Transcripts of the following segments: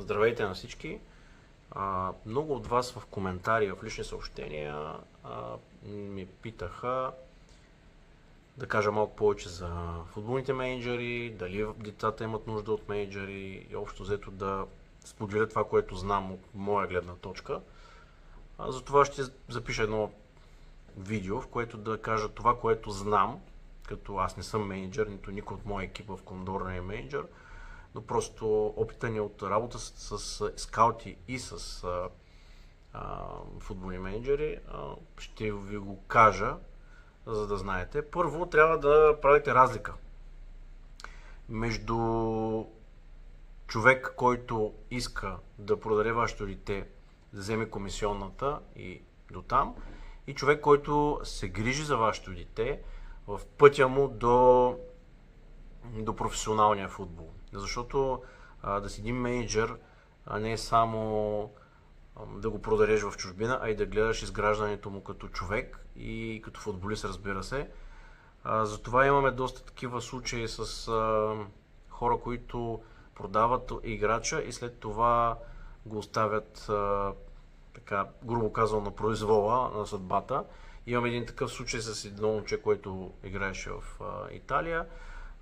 Здравейте на всички! Много от вас в коментари, в лични съобщения ми питаха да кажа малко повече за футболните мениджъри, дали децата имат нужда от мениджъри и общо взето да споделя това, което знам от моя гледна точка. Затова ще запиша едно видео, в което да кажа това, което знам, като аз не съм мениджър, нито никой от моя екип в Кондор не е мениджър, но просто опита ни от работа с скаути и с футболни менеджери, ще ви го кажа, за да знаете. Първо трябва да правите разлика между човек, който иска да продаде вашето дете, да вземе комисионната и до там, и човек, който се грижи за вашето дете в пътя му до професионалния футбол. Защото да си един менеджер не е само да го продадеш в чужбина, а и да гледаш изграждането му като човек и като футболист, разбира се. Затова имаме доста такива случаи с хора, които продават играча и след това го оставят, така грубо казано, на произвола, на съдбата. Имам един такъв случай с едно момче, което играеше в Италия.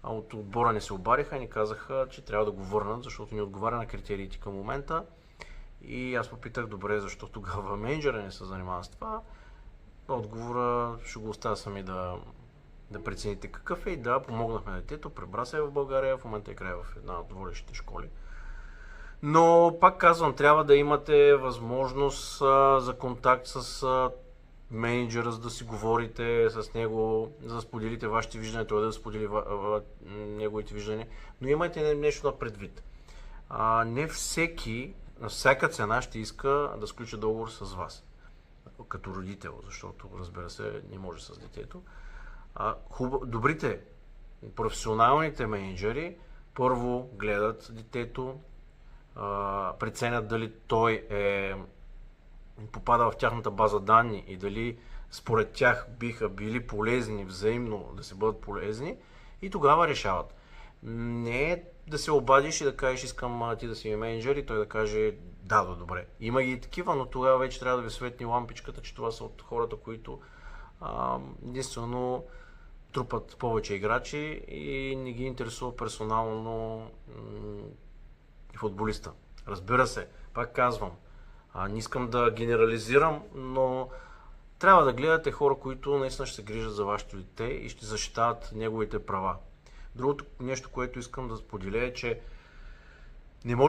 От отбора не се обадиха и ни казаха, че трябва да го върнат, защото не отговаря на критериите към момента. И аз попитах, добре, защо тогава менеджера не се занимава с това. Отговора ще го оставя сами да прецените какъв е. И да, помогнахме на детето, прибра се в България, в момента играе в една от водещите школи. Но пак казвам, трябва да имате възможност за контакт с менеджера, за да си говорите с него, за да споделите вашите виждания, той да сподели неговите виждания. Но имайте нещо на предвид. Не всеки на всяка цена ще иска да сключи договор с вас, като родител, защото, разбира се, не може с детето. Добрите, професионалните менеджери първо гледат детето, преценят дали той попада в тяхната база данни и дали според тях биха били полезни взаимно да се бъдат полезни и тогава решават. Не е да се обадиш и да кажеш искам ти да си менеджер и той да каже да, добре. Има ги и такива, но тогава вече трябва да ви светни лампичката, че това са от хората, които единствено трупат повече играчи и не ги интересува персонално футболиста. Разбира се, пак казвам, не искам да генерализирам, но трябва да гледате хора, които наистина ще се грижат за вашето дете и ще защитават неговите права. Другото нещо, което искам да споделя е, че